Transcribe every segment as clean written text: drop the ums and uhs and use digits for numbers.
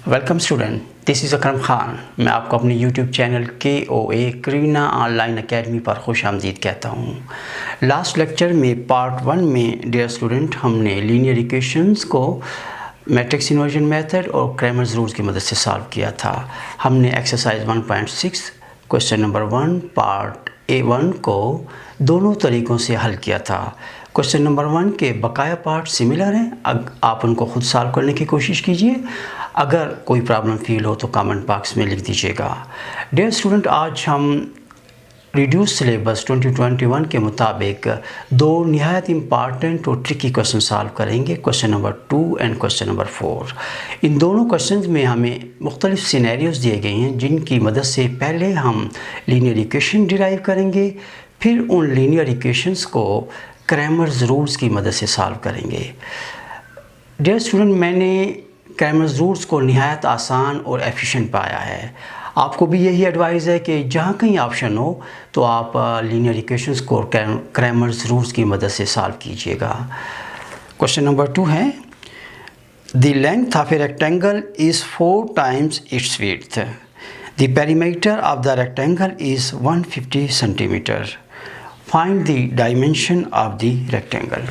Welcome student, this is अकरम ख़ान। मैं आपको अपने YouTube channel KOA Kareena online academy पर खुश आमदीद कहता हूँ। लास्ट लेक्चर में पार्ट 1 में डियर स्टूडेंट हमने लीनियर इक्वेशंस को मैट्रिक्स इन्वर्जन मेथड और क्रैमर्स रूल्स की मदद से सॉल्व किया था। हमने exercise 1.6 question number 1 part A1 को दोनों तरीक़ों से हल किया था। क्वेश्चन नंबर 1 के बकाया पार्ट सिमिलर हैं, आप उनको खुद सॉल्व करने की कोशिश कीजिए। अगर कोई प्रॉब्लम फील हो तो कमेंट बॉक्स में लिख दीजिएगा। डियर स्टूडेंट, आज हम रिड्यूस सिलेबस 2021 के मुताबिक दो निहायत इम्पॉर्टेंट और ट्रिकी क्वेश्चन सॉल्व करेंगे, question number 2 and question number 4। इन दोनों क्वेश्चंस में हमें मुख्तलिफ सिनेरियोज़ दिए गए हैं जिनकी मदद से पहले हम लीनियर इक्वेशन डिराइव करेंगे, फिर उन लीनियर इक्वेशंस को क्रैमर्स रूल्स की मदद से सॉल्व करेंगे। डियर स्टूडेंट, मैंने क्रैमर्स रूल्स को निहायत आसान और एफिशिएंट पाया है। आपको भी यही एडवाइस है कि जहाँ कहीं ऑप्शन हो तो आप लीनियर इक्वेशंस को क्रैमर्स रूल्स की मदद से सॉल्व कीजिएगा। क्वेश्चन नंबर 2 है, the length of a rectangle is 4 times its width. The perimeter of the rectangle is 150 centimetre. Find the dimension of the rectangle.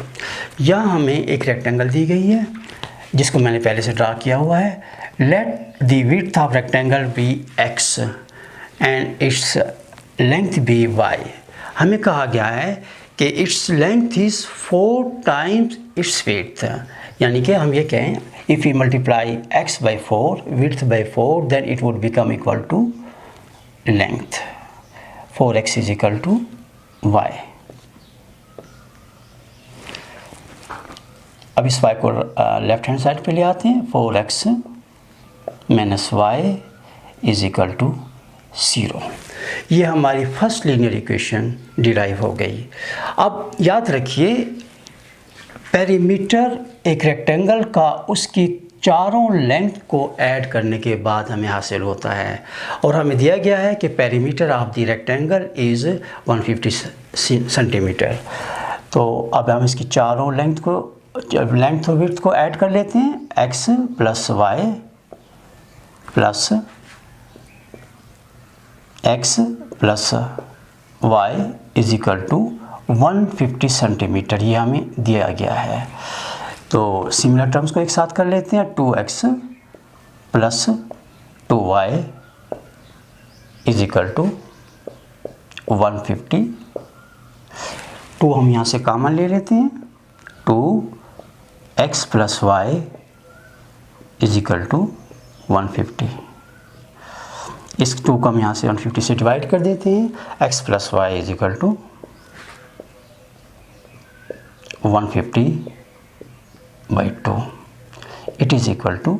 यहाँ हमें एक रेक्टेंगल दी गई है जिसको मैंने पहले से ड्रा किया हुआ है। Let the width of rectangle be x and its length be y। हमें कहा गया है कि its length is 4 times its width, यानी कि हम ये कहें if you multiply x by 4 width by 4 then it would become equal to length. 4x is equal to y। अब इस y को लेफ्ट हैंड साइड पे ले आते हैं। 4x minus y is equal to 0। ये हमारी फर्स्ट लीनियर इक्वेशन डिराइव हो गई। अब याद रखिए, पेरीमीटर एक रेक्टेंगल का उसकी चारों लेंथ को ऐड करने के बाद हमें हासिल होता है, और हमें दिया गया है कि perimeter of the rectangle is 150 centimetre. तो अब हम इसकी चारों लेंथ और विड्थ को ऐड कर लेते हैं। x plus y plus x plus y is equal to 150 centimetre, ये हमें दिया गया है। तो सिमिलर टर्म्स को एक साथ कर लेते हैं। 2x plus 2y is equal to 150। 2 हम यहाँ से कॉमन ले लेते हैं। 2x plus y is equal to 150। इस 2 को हम यहाँ से 150 से डिवाइड कर देते हैं। x plus y is equal to 150 by 2, it is equal to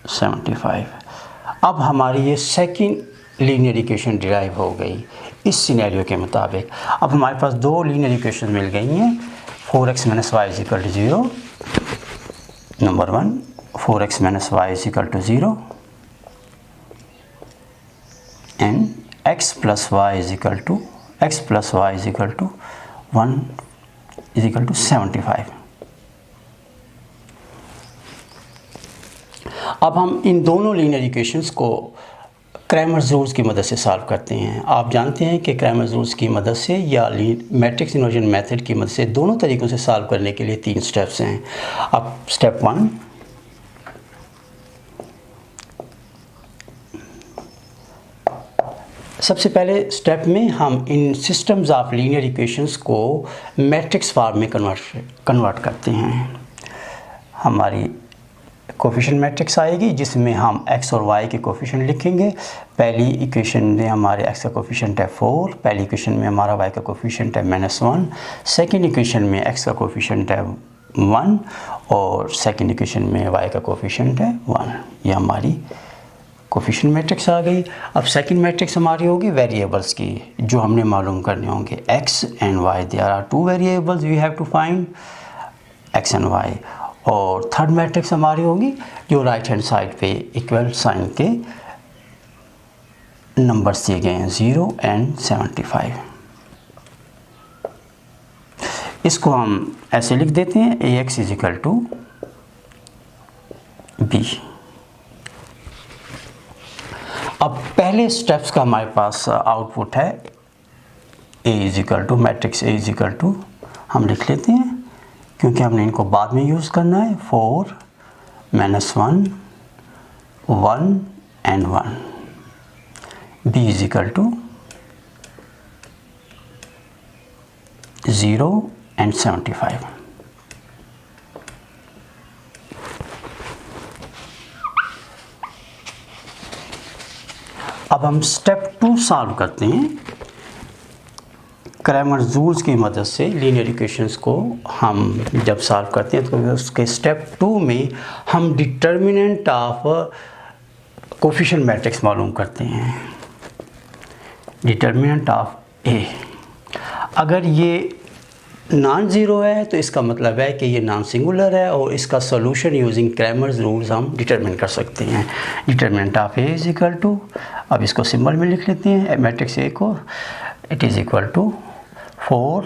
75। अब हमारी ये सेकंड लीनियर इक्वेशन डिराइव हो गई इस सिनेरियो के मुताबिक। अब हमारे पास दो लीनियर इक्वेशन मिल गई हैं। 4x minus y is equal to 0, number 1। 4x minus y is equal to 0 and x plus y is equal to 1 is equal to 75। अब हम इन दोनों लीनियर इक्वेशंस को क्रैमर्स रूल्स की मदद से सॉल्व करते हैं। आप जानते हैं कि क्रैमर्स रूल्स की मदद से या मैट्रिक्स इन्वर्जन मेथड की मदद से दोनों तरीक़ों से सॉल्व करने के लिए 3 स्टेप्स हैं। अब स्टेप 1, सबसे पहले स्टेप में हम इन सिस्टम्स ऑफ लीनियर इक्वेशंस को मैट्रिक्स फॉर्म में कन्वर्ट करते हैं। हमारी कोफिशिएंट मैट्रिक्स आएगी जिसमें हम x और y के कोफिशिएंट लिखेंगे। पहली इक्वेशन में हमारे x का कोफिशिएंट है 4, पहली इक्वेशन में हमारा y का कोफिशिएंट है -1, सेकंड इक्वेशन में x का कोफिशिएंट है 1 और सेकंड इक्वेशन में y का कोफिशिएंट है 1। ये हमारी कोफिशिएंट मैट्रिक्स आ गई। अब सेकंड मैट्रिक्स हमारी होगी वेरिएबल्स की, जो हमने मालूम करने होंगे। x and y, there are 2 variables we have to find, x and y। और थर्ड मैट्रिक्स हमारी होगी जो राइट हैंड साइड पे इक्वल साइन के नंबर्स दिए गए हैं 0 एंड 75। इसको हम ऐसे लिख देते हैं, ax is equal to b। अब पहले स्टेप्स का हमारे पास आउटपुट है A is equal to matrix A is equal to, हम लिख लेते हैं क्योंकि हमने इनको बाद में यूज़ करना है, 4 -1 1 and 1, b is equal to 0 and 75। अब हम स्टेप 2 सॉल्व करते हैं। क्रैमर्स रूल्स की मदद से लीनियर इक्वेशंस को हम जब सॉल्व करते हैं तो उसके स्टेप 2 में हम डिटर्मिनेंट ऑफ कोफिशिएंट मैट्रिक्स मालूम करते हैं। डिटर्मिनेंट ऑफ ए, अगर ये नॉन ज़ीरो है तो इसका मतलब है कि ये नॉन सिंगुलर है और इसका सॉल्यूशन यूजिंग क्रैमर्स रूल्स हम डिटरमिन कर सकते हैं। Determinant of A is equal to, अब इसको सिंबल में लिख लेते हैं मैट्रिक्स ए को, it is equal to 4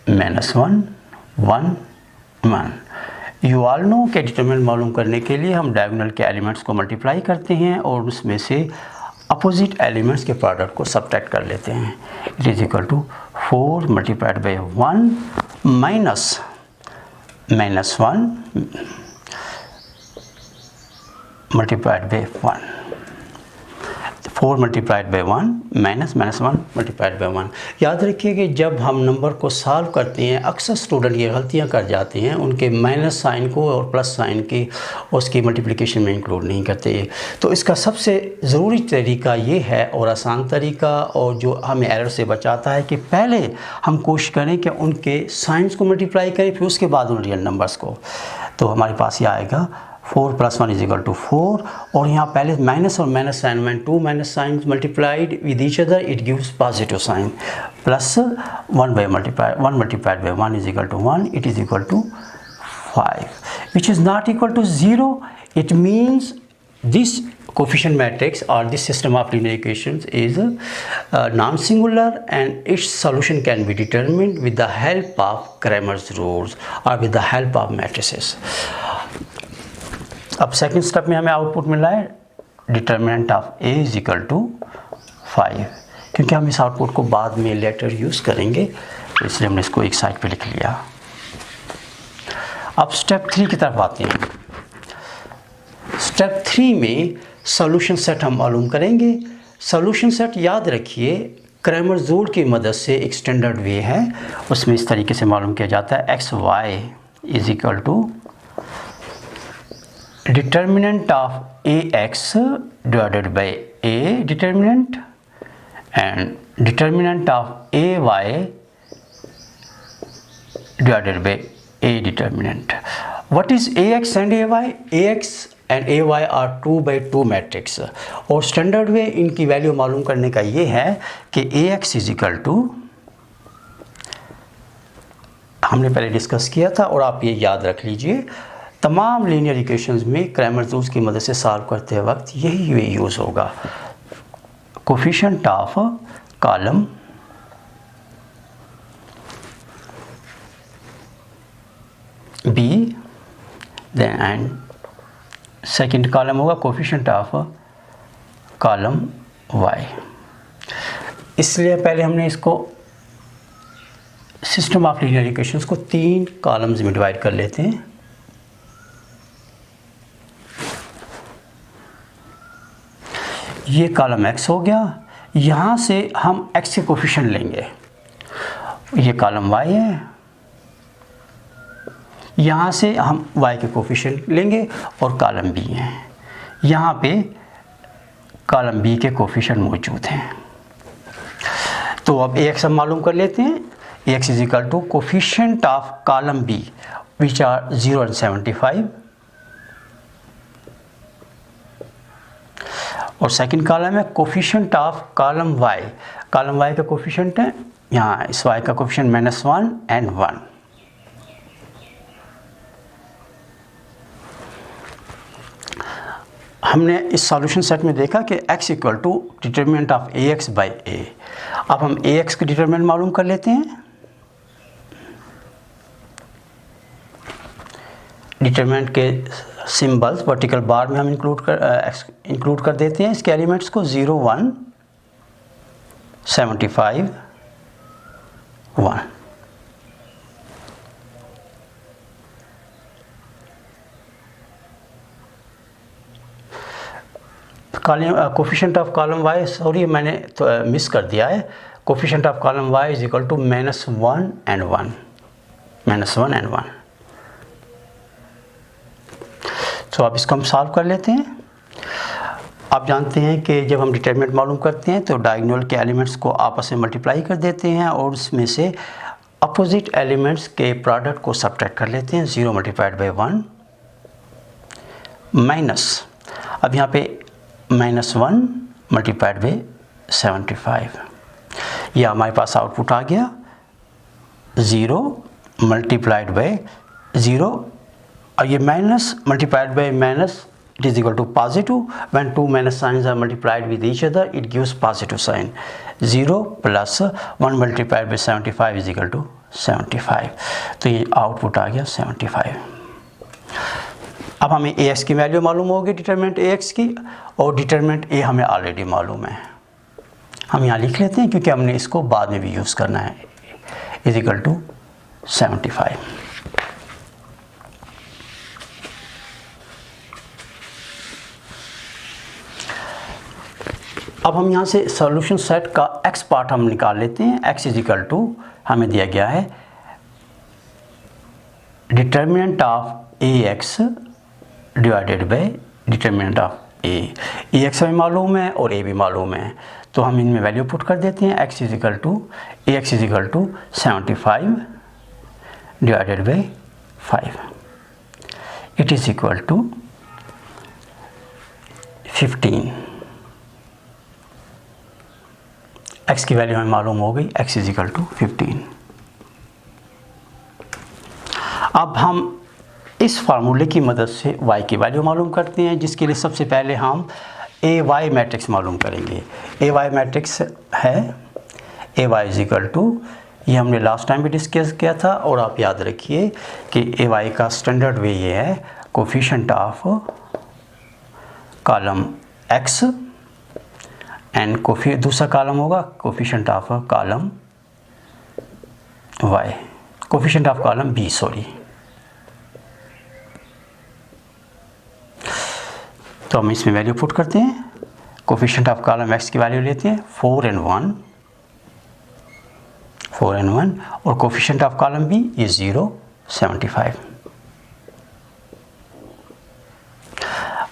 -1 1 1। You all know कि डिटरमिनेंट मालूम करने के लिए हम डायगोनल के एलिमेंट्स को मल्टीप्लाई करते हैं और उसमें से अपोजिट एलिमेंट्स के प्रोडक्ट को सब्ट्रैक्ट कर लेते हैं। It is equal to 4 multiplied by 1 minus -1 multiplied by 1, 4 multiplied by 1 minus -1 multiplied by 1। याद रखिए कि जब हम नंबर को सॉल्व करते हैं अक्सर स्टूडेंट ये गलतियां कर जाते हैं, उनके माइनस साइन को और प्लस साइन की उसकी मल्टीप्लिकेशन में इंक्लूड नहीं करते। तो इसका सबसे ज़रूरी तरीका ये है और आसान तरीका और जो हमें एरर से बचाता है कि पहले हम कोशिश करें कि उनके साइंस को मल्टीप्लाई करें, फिर उसके बाद उन रियल नंबर्स को। तो हमारे पास ये आएगा 4 + 1 इज इक्वल टू 4, और यहाँ पहले माइनस और माइनस साइन में 2 minus sign multiplied with each other it gives positive sign, plus 1 multiplied by 1 is equal to 1, it is equal to 5, which is not equal to 0। It means this coefficient matrix or this system of linear equations is non-singular and its solution can be determined with the help of Cramer's rules or with the help of matrices। अब second step में हमें output मिला है determinant of A is equal to 5, क्योंकि हम इस output को बाद में लेटर यूज़ करेंगे तो इसलिए हमने इसको एक साइड पे लिख लिया। अब स्टेप 3 की तरफ आते हैं। स्टेप 3 में सॉल्यूशन सेट हम मालूम करेंगे। सॉल्यूशन सेट याद रखिए क्रैमर्स रूल की मदद से एक स्टैंडर्ड वे है, उसमें इस तरीके से मालूम किया जाता है x y is equal to determinant of A x divided by A determinant and determinant of A y divided by A determinant. What is A x and A y? A x and A y are 2/2 matrix, और standard way इनकी value मालूम करने का ये है कि A x is equal to, हमने पहले डिस्कस किया था और आप ये याद रख लीजिए, तमाम लीनियर इक्वेशंस में क्रैमर्स रूल्स की मदद से सॉल्व करते वक्त यही वे यूज़ होगा। Coefficient of column b then and second column होगा कोफिशिएंट ऑफ कॉलम वाई। इसलिए पहले हमने इसको सिस्टम ऑफ लीनियर इक्वेशंस को 3 कॉलम्स में डिवाइड कर लेते हैं। ये कॉलम x हो गया, यहाँ से हम x के कोफिशिएंट लेंगे, ये कॉलम y है, यहाँ से हम y के कोफिशिएंट लेंगे और कॉलम b है, यहाँ पे कॉलम b के कोफिशिएंट मौजूद हैं। तो अब ax हम मालूम कर लेते हैं, ax is equal to coefficient of column b which are 0 and 75, और सेकंड कॉलम है coefficient of column y। Column y का कोफिशिएंट है यहाँ, इस y का कोफिशिएंट -1 and 1। हमने इस सॉल्यूशन सेट में देखा कि x equal to determinant of ax by a। अब हम ax की डिटर्मिनेंट मालूम कर लेते हैं। डिटरमिनेंट के सिंबल्स वर्टिकल बार में हम इंक्लूड कर देते हैं इसके एलिमेंट्स को 0 1 75 1। Coefficient of column y, sorry मैंने तो मिस कर दिया है। Coefficient of column y is equal to -1 and 1, -1 and 1। तो अब इसको हम सॉल्व कर लेते हैं। आप जानते हैं कि जब हम डिटरमिनेंट मालूम करते हैं तो डायगोनल के एलिमेंट्स को आपस में मल्टीप्लाई कर देते हैं और उसमें से अपोजिट एलिमेंट्स के प्रोडक्ट को सब्ट्रैक्ट कर लेते हैं। 0 मल्टीप्लाइड बाई 1 माइनस, अब यहाँ पे -1 मल्टीप्लाइड बाई 75, यह हमारे पास आउटपुट आ गया 0 मल्टीप्लाइड बाई 0, और ये minus multiplied by minus, it is equal to positive. When two minus signs are multiplied with each other, it gives positive sign. 0 plus 1 multiplied by 75 is equal to 75. तो ये output आ गया 75। अब हमें ax की value मालूम होगी, determinant ax की, और डिटरमिनेंट a हमें ऑलरेडी मालूम है। हम यहाँ लिख लेते हैं क्योंकि हमने इसको बाद में भी यूज़ करना है। Is equal to 75। अब हम यहाँ से सॉल्यूशन सेट का x पार्ट हम निकाल लेते हैं। x इज इक्वल टू हमें दिया गया है determinant of ax divided by determinant of a। ax हमें मालूम है और a भी मालूम है, तो हम इनमें वैल्यू पुट कर देते हैं। x is equal to ax is equal to 75 divided by 5, it is equal to 15। x की वैल्यू हमें मालूम हो गई, x इज इक्वल टू 15। अब हम इस फार्मूले की मदद से y की वैल्यू मालूम करते हैं, जिसके लिए सबसे पहले हम ay मैट्रिक्स मालूम करेंगे। ay मैट्रिक्स है ay इज इक्वल टू, ये हमने लास्ट टाइम भी डिस्कस किया था, और आप याद रखिए कि ay का स्टैंडर्ड वे ये है coefficient of column x and दूसरा कॉलम होगा coefficient of column y, coefficient of column b, sorry. तो हम इसमें वैल्यू पुट करते हैं। कोफिशिएंट ऑफ कॉलम x की वैल्यू लेते हैं 4 and 1, और कोफिशिएंट ऑफ कॉलम b ये 0 75।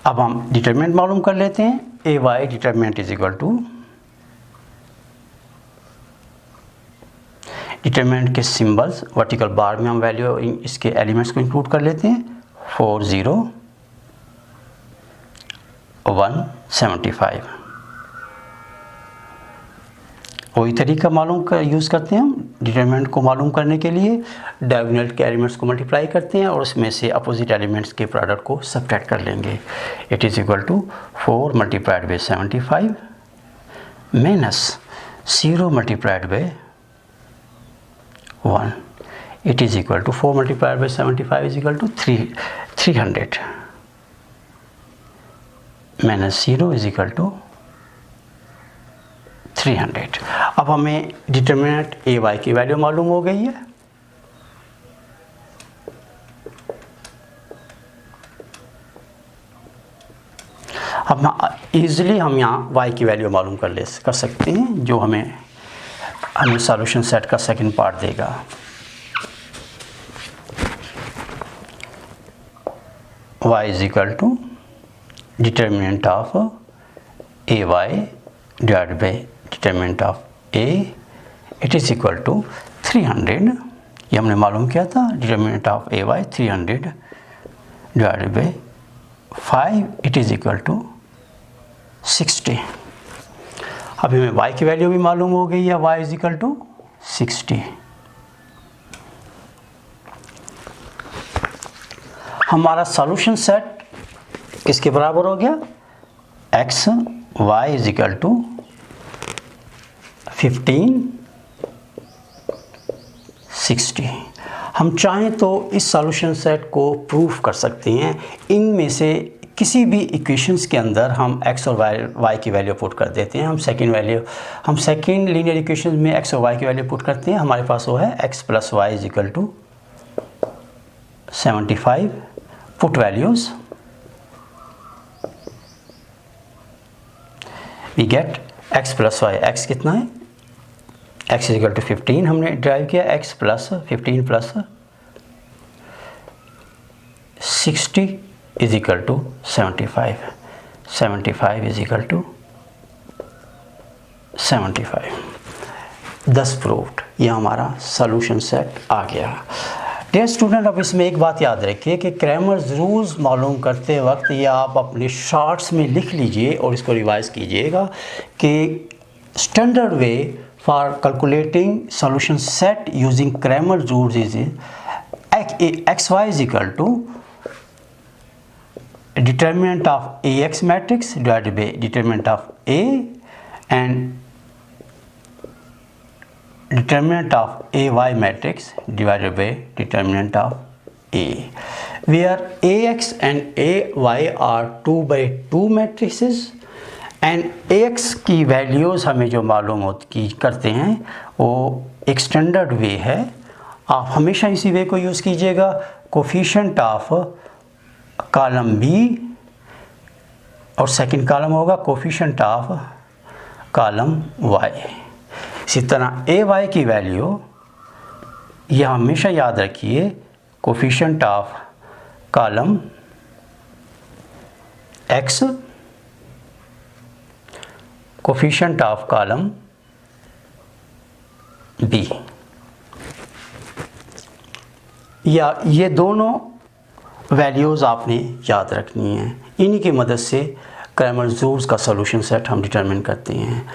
अब हम डिटरमिनेंट मालूम कर लेते हैं। ay determinant is equal to, determinant के सिंबल्स वर्टिकल बार में हम वैल्यू इसके एलिमेंट्स को इंक्लूड कर लेते हैं। 4 0 1 75। वही तरीका यूज़ करते हैं हम डिटरमिनेंट को मालूम करने के लिए। डायगोनल के एलिमेंट्स को मल्टीप्लाई करते हैं और उसमें से अपोजिट एलिमेंट्स के प्रोडक्ट को सब्ट्रैक्ट कर लेंगे। It is equal to 4 multiplied by 75 minus 0 multiplied by 1, it is equal to 4 multiplied by 75 is equal to 300 minus 0 is equal to 300। अब हमें डिटरमिनेंट ay की वैल्यू मालूम हो गई है। अब इजीली हम यहाँ y की वैल्यू मालूम कर सकते हैं, जो हमें सॉल्यूशन सेट का सेकंड पार्ट देगा। y is equal to determinant of ay divided by determinant of a, it is equal to 300। ये हमने मालूम किया था, determinant of ay 300 divided by 5, it is equal to 60। अभी हमें y की वैल्यू भी मालूम हो गई है, y इज इक्वल टू 60। हमारा सॉल्यूशन सेट किसके बराबर हो गया? x y is equal to 15 60। हम चाहें तो इस सॉल्यूशन सेट को प्रूफ कर सकते हैं। इनमें से किसी भी इक्वेशंस के अंदर हम x और y की वैल्यू पुट कर देते हैं। हम सेकेंड लीनियर इक्वेशन में x और y की वैल्यू पुट करते हैं। हमारे पास वो है x + y = 75। Put values we get x + y। x कितना है? x = 15 हमने ड्राइव किया। x + 15 + 60 = 75। 75 = 75। 10 प्रूव्ड। यह हमारा सॉल्यूशन सेट आ गया। डियर स्टूडेंट, अब इसमें एक बात याद रखिए कि क्रैमर्स रूल्स मालूम करते वक्त ये आप अपने शॉर्ट्स में लिख लीजिए और इसको रिवाइज़ कीजिएगा कि standard way for calculating solution set using Cramer rules is xy = determinant of AX matrix divided by determinant of A and determinant of AY matrix divided by determinant of A, where AX and AY are 2/2 matrices and AX की values हमें जो मालूम करते हैं वो एक standard वे है। आप हमेशा इसी वे को यूज़ कीजिएगा। कोफिशिएंट ऑफ कॉलम B और सेकंड कॉलम होगा कोफिशिएंट ऑफ कॉलम Y। इसी तरह AY की वैल्यू यह हमेशा याद रखिए, coefficient of column X, coefficient of column B। या ये दोनों वैल्यूज़ आपने याद रखनी है। इन्हीं की मदद से क्रैमर रूल्स का सॉल्यूशन सेट हम डिटरमिन करते हैं।